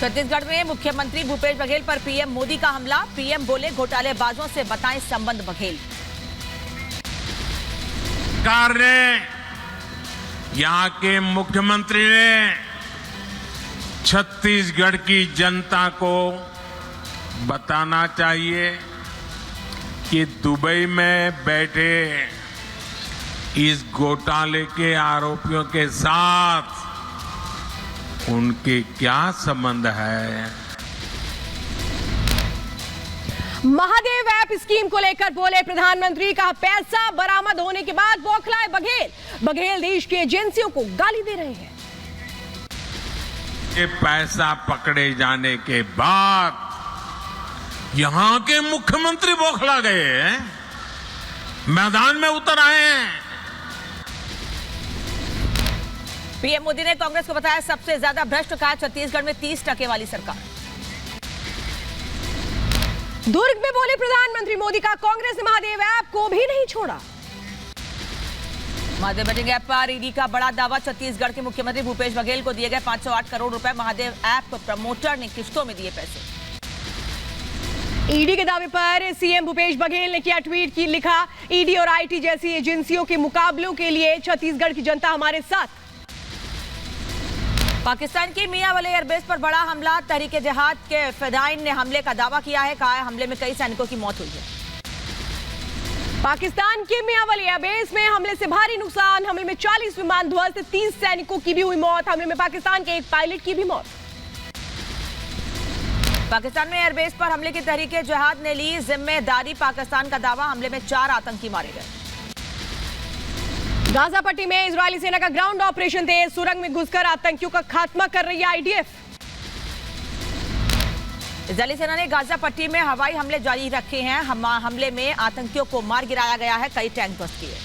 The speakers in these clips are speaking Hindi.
छत्तीसगढ़ में मुख्यमंत्री भूपेश बघेल पर पीएम मोदी का हमला। पीएम बोले घोटालेबाजों से बताएं संबंध बघेल। सरकार ने, यहाँ के मुख्यमंत्री ने छत्तीसगढ़ की जनता को बताना चाहिए कि दुबई में बैठे इस घोटाले के आरोपियों के साथ उनके क्या संबंध है। महादेव ऐप स्कीम को लेकर बोले प्रधानमंत्री, कहा पैसा बरामद होने के बाद बौखलाए बघेल। बघेल देश की एजेंसियों को गाली दे रहे हैं। ये पैसा पकड़े जाने के बाद यहां के मुख्यमंत्री बौखला गए हैं, मैदान में उतर आए हैं। पीएम मोदी ने कांग्रेस को बताया सबसे ज्यादा भ्रष्ट। कहा छत्तीसगढ़ में 30% वाली सरकार। दुर्ग में बोले प्रधानमंत्री मोदी, का कांग्रेस ने महादेव ऐप को भी नहीं छोड़ा। महादेव बेटिंग ऐप पर ईडी का बड़ा दावा। छत्तीसगढ़ के मुख्यमंत्री भूपेश बघेल को दिए गए 508 करोड़ रुपए। महादेव ऐप प्रमोटर ने किश्तों में दिए पैसे। ईडी के दावे पर सीएम भूपेश बघेल ने किया ट्वीट, की लिखा, ईडी और आईटी जैसी एजेंसियों के मुकाबलों के लिए छत्तीसगढ़ की जनता हमारे साथ। पाकिस्तान की मियांवाली एयरबेस पर बड़ा हमला। तहरीके जिहाद के फिदायीन ने हमले का दावा किया है। कहा है हमले में कई सैनिकों की मौत हुई है। पाकिस्तान के मियांवाली एयरबेस में हमले से भारी नुकसान। हमले में 40 विमान ध्वस्त, 30 सैनिकों की भी हुई मौत। हमले में पाकिस्तान के एक पायलट की भी मौत। पाकिस्तान में एयरबेस पर हमले की तहरीके जिहाद ने ली जिम्मेदारी। पाकिस्तान का दावा, हमले में 4 आतंकी मारे गए। गाजा पट्टी में इजरायली सेना का ग्राउंड ऑपरेशन तेज। सुरंग में घुसकर आतंकियों का खात्मा कर रही है आईडीएफ। इजरायली सेना ने गाजा पट्टी में हवाई हमले जारी रखे हैं। हमले में आतंकियों को मार गिराया गया है। कई टैंक ध्वस्त किए।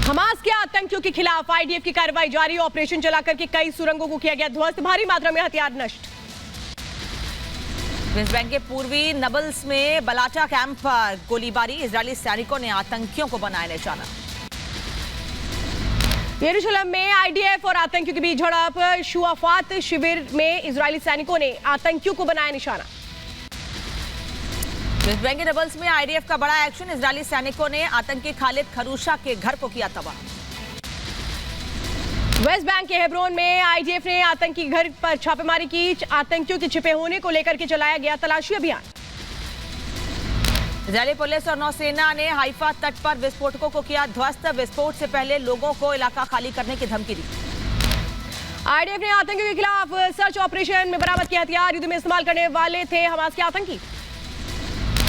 हमास के आतंकियों के खिलाफ आईडीएफ की कार्रवाई जारी। ऑपरेशन चलाकर के कई सुरंगों को किया गया ध्वस्त। भारी मात्रा में हथियार नष्ट। वेस्ट बैंक के पूर्वी नबल्स में बलाटा कैंप पर गोलीबारी। इजरायली सैनिकों ने आतंकियों को बनाया निशाना। यरूशलेम में आईडीएफ और आतंकियों के बीच झड़प। शुआफात शिविर में इजरायली सैनिकों ने आतंकियों को बनाया निशाना। वेस्ट बैंक के नबल्स में आईडीएफ का बड़ा एक्शन। इजरायली सैनिकों ने आतंकी खालिद खरूशा के घर को किया तबाह। वेस्ट बैंक के हेब्रोन में आईडीएफ ने आतंकी घर पर छापेमारी की। आतंकियों के छिपे होने को लेकर के चलाया गया तलाशी अभियान। इजरायली पुलिस और नौसेना ने हाइफा तट पर विस्फोटकों को किया ध्वस्त। विस्फोट से पहले लोगों को इलाका खाली करने की धमकी दी। आईडीएफ ने आतंकियों के खिलाफ सर्च ऑपरेशन में बरामद किया हथियार। युद्ध में इस्तेमाल करने वाले थे हमास के आतंकी।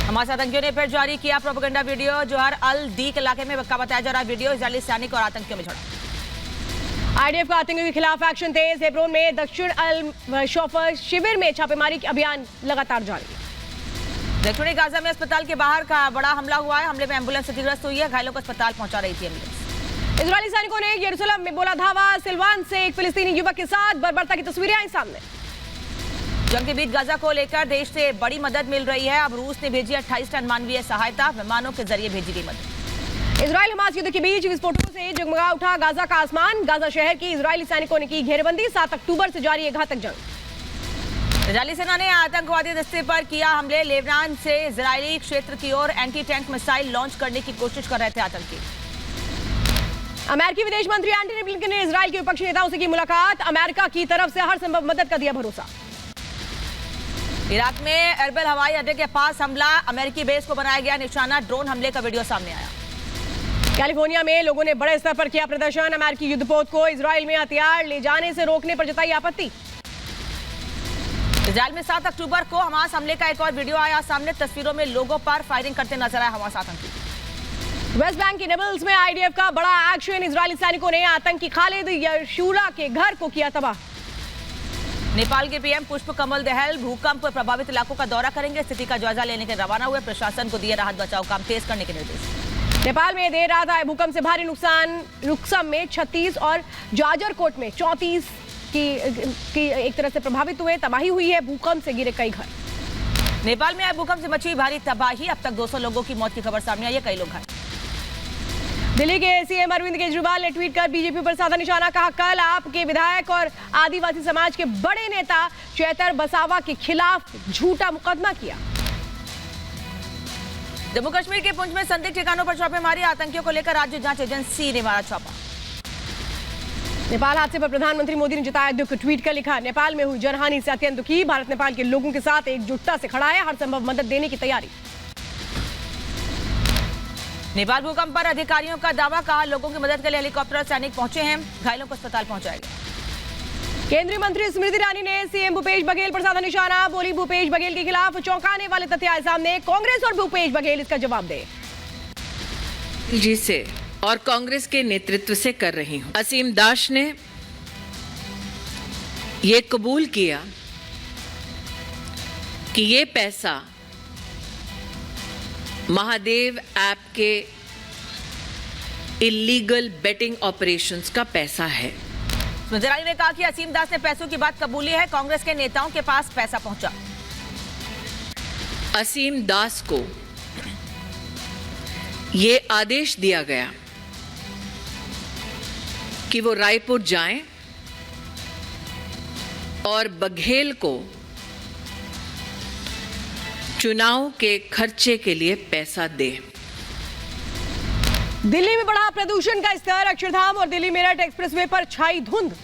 हमास आतंकियों ने फिर जारी किया प्रोपेगेंडा वीडियो। जोहर अल दीक इलाके में बताया जा रहा वीडियो। इजरायली सैनिक और आतंकियों में झड़प। आईडीएफ का आतंकियों के खिलाफ एक्शन तेज। हेब्रोन में दक्षिण अल शौफर शिविर में छापेमारी अभियान लगातार जारी। दक्षिणी गाजा में अस्पताल के बाहर का बड़ा हमला हुआ है। हमले में एम्बुलेंस क्षतिग्रस्त हुई है। घायलों को अस्पताल पहुंचा रही थी एम्बुलेंस। इजरायली सैनिकों ने यरूशलेम में बोला धावा। सिलवान से एक फिलिस्तीनी युवक के साथ बर्बरता की तस्वीरें आई सामने। जंग के बीच गाजा को लेकर देश से बड़ी मदद मिल रही है। अब रूस ने भेजी 28 टन मानवीय सहायता। विमानों के जरिए भेजी गई मदद। इजरायल हमास युद्ध के बीच विस्फोटों से जगमगा उठा गाजा का आसमान। गाजा शहर की इजरायली सैनिकों ने की घेरेबंदी। 7 अक्टूबर से जारी है घातक जंग। इजरायली सेना ने आतंकवादी दस्ते पर किया हमले। लेबनान से इजरायली क्षेत्र की ओर एंटी टैंक मिसाइल लॉन्च करने की कोशिश कर रहे थे आतंकी। अमेरिकी विदेश मंत्री एंटनी ब्लिंकन ने इजरायल के विपक्षी नेताओं से की मुलाकात। अमेरिका की तरफ से हर संभव मदद का दिया भरोसा। इराक में एरबिल हवाई अड्डे के पास हमला। अमेरिकी बेस को बनाया गया निशाना। ड्रोन हमले का वीडियो सामने आया। कैलिफोर्निया में लोगों ने बड़े स्तर पर किया प्रदर्शन। अमेरिकी युद्धपोत को इजरायल में हथियार ले जाने से रोकने पर जताई आपत्ति। इजरायल में 7 अक्टूबर को हमास हमले का एक और वीडियो आया सामने। तस्वीरों में लोगों पर फायरिंग करते नजर आए हमास आतंकी। वेस्ट बैंक के नबल्स में आईडीएफ का बड़ा एक्शन। इजरायली सैनिकों ने आतंकी खालिद यशूरा के घर को किया तबाह। नेपाल के पीएम पुष्प कमल दहल भूकंप प्रभावित इलाकों का दौरा करेंगे। स्थिति का जायजा लेने के रवाना हुए। प्रशासन को दिए राहत बचाव काम तेज करने के निर्देश। नेपाल में देर रात आए भूकंप से भारी नुकसान। रुक्सम में 36 और जाजरकोट में 34 की एक तरह से प्रभावित हुए। तबाही हुई है। भूकंप से गिरे कई घर। नेपाल में आए भूकंप से मची भारी तबाही। अब तक 200 लोगों की मौत की खबर सामने आई है। कई लोग घायल। दिल्ली के सीएम अरविंद केजरीवाल ने ट्वीट कर बीजेपी पर साधा निशाना, कहा कल आपके विधायक और आदिवासी समाज के बड़े नेता चेतर बसावा के खिलाफ झूठा मुकदमा किया। जम्मू कश्मीर के पुंछ में संदिग्ध ठिकानों पर छापेमारी, आतंकियों को लेकर राज्य जांच एजेंसी ने मारा छापा। नेपाल हादसे पर प्रधानमंत्री मोदी ने जताया दुख, ट्वीट कर लिखा, नेपाल में हुई जनहानि से अत्यंत दुखी, भारत नेपाल के लोगों के साथ एकजुटता से खड़ा है, हर संभव मदद देने की तैयारी। नेपाल भूकंप पर अधिकारियों का दावा, कहा लोगों की मदद के लिए हेलीकॉप्टर और सैनिक पहुंचे हैं, घायलों को अस्पताल पहुंचाया गया। केंद्रीय मंत्री स्मृति ईरानी ने सीएम भूपेश बघेल पर साधा निशाना, बोली भूपेश बघेल के खिलाफ चौंकाने वाले तथ्य आए सामने, कांग्रेस और भूपेश बघेल इसका जवाब दे। जी से और कांग्रेस के नेतृत्व से कर रही हूं। असीम दास ने ये कबूल किया कि ये पैसा महादेव ऐप के इलीगल बेटिंग ऑपरेशंस का पैसा है। स्मृति ईरानी ने कहा कि असीम दास ने पैसों की बात कबूली है, कांग्रेस के नेताओं के पास पैसा पहुंचा। असीम दास को ये आदेश दिया गया कि वो रायपुर जाएं और बघेल को चुनाव के खर्चे के लिए पैसा दे। दिल्ली में बढ़ा प्रदूषण का स्तर, अक्षरधाम और दिल्ली मेरठ एक्सप्रेसवे पर छाई धुंध।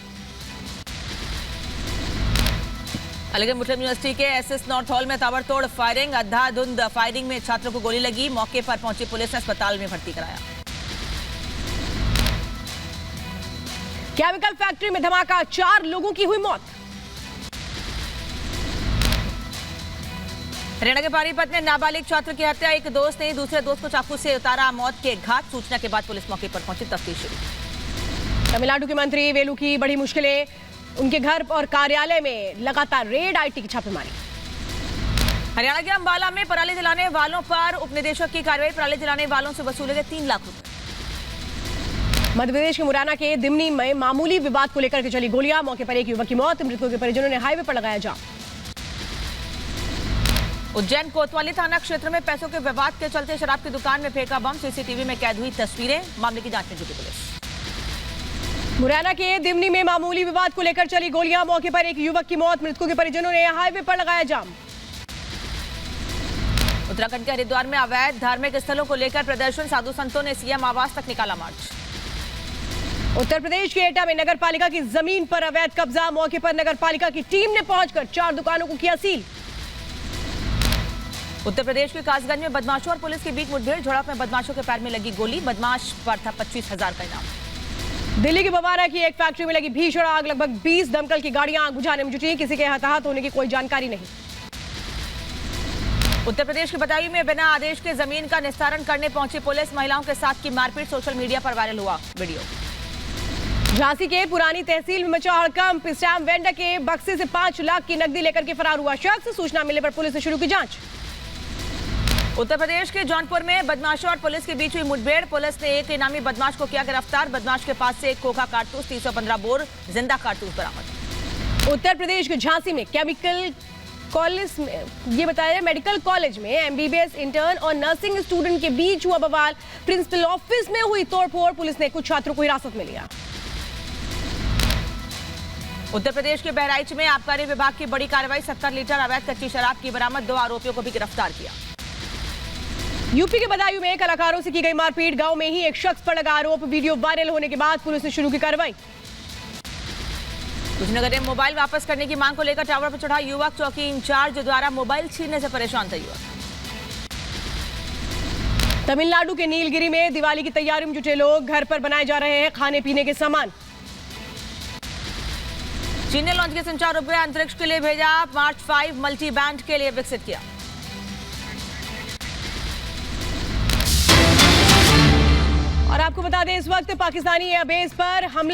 अलीगढ़ मुस्लिम यूनिवर्सिटी के एसएस नॉर्थ हॉल में ताबड़तोड़ फायरिंग, अंधाधुंध फायरिंग में छात्रों को गोली लगी, मौके पर पहुंची पुलिस ने अस्पताल में भर्ती कराया। केमिकल फैक्ट्री में धमाका, 4 लोगों की हुई मौत। हरियाणा के पानीपत में नाबालिग छात्र की हत्या, एक दोस्त ने दूसरे दोस्त को चाकू से उतारा मौत के घाट, सूचना के बाद पुलिस मौके पर पहुंची, तफ्तीश शुरू। तमिलनाडु के मंत्री वेलू की बड़ी मुश्किलें, उनके घर और कार्यालय में लगातार रेड, आईटी की छापेमारी। हरियाणा के अंबाला में पराली जलाने वालों पर उपनिदेशक की कार्रवाई, पराली जलाने वालों से वसूले गए 3 लाख रुपए। मध्य प्रदेश के मुरैना के दिमनी में मामूली विवाद को लेकर के चली गोलियां, मौके पर एक युवक की मौत, मृतकों के परिजनों ने हाईवे पर लगाया जाम। उज्जैन कोतवाली थाना क्षेत्र में पैसों के विवाद के चलते शराब की दुकान में फेंका बम, सीसीटीवी में कैद हुई तस्वीरें, मामले की जांच में जुटी पुलिस। मुरैना के दिमनी में मामूली विवाद को लेकर चली गोलियां, मौके पर एक युवक की मौत, मृतकों के परिजनों ने हाईवे पर लगाया जाम। उत्तराखंड के हरिद्वार में अवैध धार्मिक स्थलों को लेकर प्रदर्शन, साधु संतों ने सीएम आवास तक निकाला मार्च। उत्तर प्रदेश के एटा में नगर पालिका की जमीन पर अवैध कब्जा, मौके पर नगर पालिका की टीम ने पहुंचकर 4 दुकानों को किया सील। उत्तर प्रदेश के कासगंज में बदमाशों और पुलिस के बीच मुठभेड़, झड़प में बदमाशों के पैर में लगी गोली, बदमाश पर था 25,000 का इनाम। दिल्ली की बवारा की एक फैक्ट्री में लगी भीषण आग, लगभग 20 दमकल की गाड़ियां आग बुझाने में जुटी, किसी के हताहत होने की कोई जानकारी नहीं। उत्तर प्रदेश के बदायूं में बिना आदेश के जमीन का निस्तारण करने पहुंची पुलिस, महिलाओं के साथ की मारपीट, सोशल मीडिया पर वायरल हुआ वीडियो। झांसी के पुरानी तहसील में मचा हड़कंप, स्टैम्प वेंडर के बक्से से 5 लाख की नकदी लेकर के फरार हुआ शख्स, सूचना मिलने पर पुलिस ने शुरू की जांच। उत्तर प्रदेश के जौनपुर में बदमाशों और पुलिस के बीच हुई मुठभेड़, पुलिस ने एक इनामी बदमाश को किया गिरफ्तार, बदमाश के पास से एक खोखा कारतूस, 315 बोर जिंदा कारतूस बरामद। उत्तर प्रदेश के झांसी में केमिकल कॉलेज में, ये बताया मेडिकल कॉलेज में एमबीबीएस इंटर्न और नर्सिंग स्टूडेंट के बीच हुआ बवाल, प्रिंसिपल ऑफिस में हुई तोड़फोड़, पुलिस ने कुछ छात्रों को हिरासत में लिया। उत्तर प्रदेश के बहराइच में आबकारी विभाग की बड़ी कार्रवाई, 70 लीटर अवैध कच्ची शराब की बरामद, 2 आरोपियों को भी गिरफ्तार किया। यूपी के बदायूं में कलाकारों से की गई मारपीट, गांव में ही एक शख्स पर लगा आरोप, वीडियो वायरल होने के बाद पुलिस ने शुरू की कार्रवाई। कुशीनगर में मोबाइल वापस करने की मांग को लेकर टावर पर चढ़ा युवक, चौकी इंचार्ज द्वारा मोबाइल छीनने से परेशान था युवक। तमिलनाडु के नीलगिरी में दिवाली की तैयारी में जुटे लोग, घर पर बनाए जा रहे हैं खाने पीने के सामान। चीन ने लॉन्च के संचार उपग्रह अंतरिक्ष के लिए भेजा, मार्च 5 मल्टी बैंड के लिए विकसित किया। और आपको बता दें इस वक्त पाकिस्तानी एयरबेस पर हमले